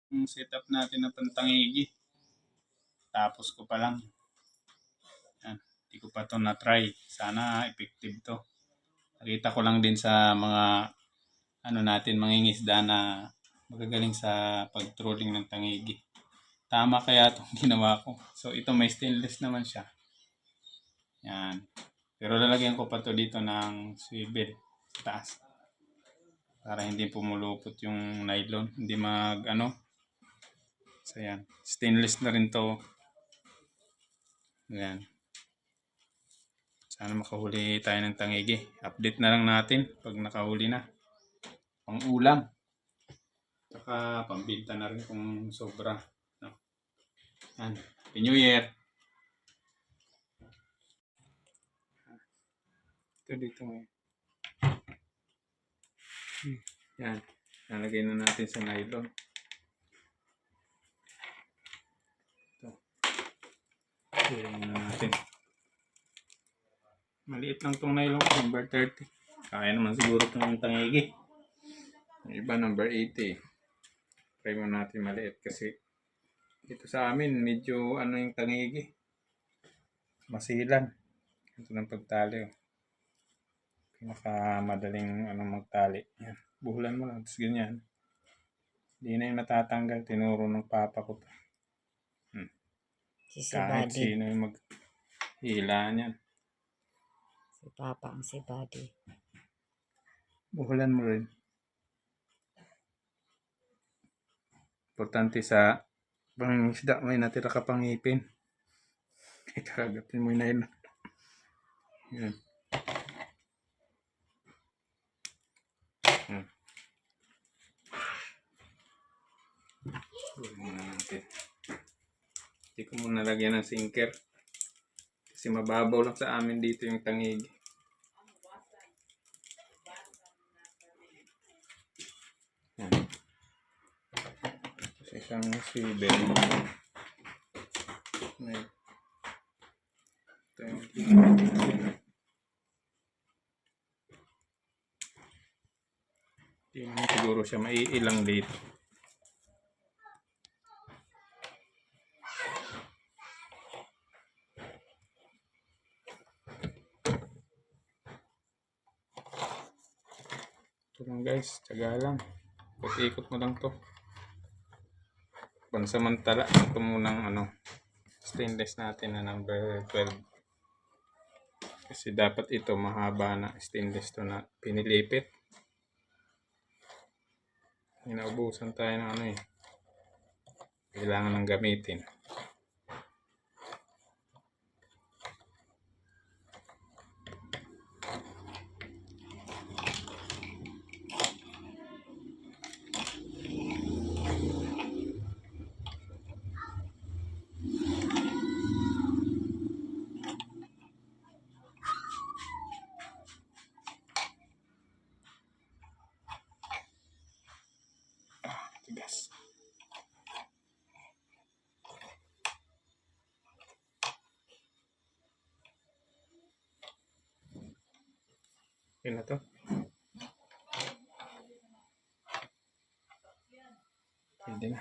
Yung setup natin na pantangigi. Tapos ko pa lang. Yan. Hindi ko pa to na-try. Sana effective to. Nakita ko lang din sa mga natin mangingisda na magagaling sa pag-trolling ng tangigi. Tama kaya itong ginawa ko. So ito may stainless naman siya. Yan. Pero lalagyan ko pa to dito ng swivel sa taas. Para hindi pumulupot yung nylon. Hindi So yan. Stainless na rin to. Yan. Sana makahuli tayo ng tangigi. Update na lang natin pag nakahuli na. Pang ulam. Saka pambinta na rin kung sobra. No? Yan. Happy New Year! Ito dito ngayon. Yan. Nalagay na natin sa nylon. Ito. Ilagay na natin. Maliit lang itong nylon. Number 30. Kaya naman siguro itong tangigi. Yung iba number 80. Try mo natin maliit kasi dito sa amin medyo yung tangigi. Masilan. Ito ng pagtali. Pinakamadaling magtali. Yan. Buhulan mo lang. Tapos ganyan. Hindi na yung matatanggal. Tinuro ng papa ko to. Kahit sino yung maghila niyan. Si Papa ang si Buddy. Buhulan mo rin. Importante sa pangingisda, may natira ka pang ngipin. Kakagatin mo yung nylon. Yan. Yan. Buhulan na natin. Hindi ko muna lagyan ng sinker. Kasi mababaw lang sa amin dito yung tangigi. Yan. Tapos isang swivel. Hindi naman siguro siya maiilang dito. Ito lang guys, tsaga lang. Ikot mo lang to. Pansamantala, ito munang stainless natin na number 12. Kasi dapat ito mahaba na stainless to na pinilipit. Inaubusan tayo ng kailangan ng gamitin. Tigas. Okay na to. Pwede na.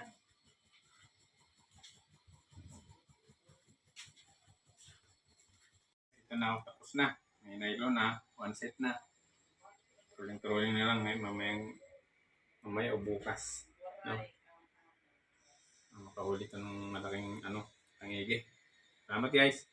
Ito na ako, tapos na. May nylon na. One set na. Trolling na lang mamaya o bukas. No? Makahuli ka ng malaking tangigi. Salamat guys.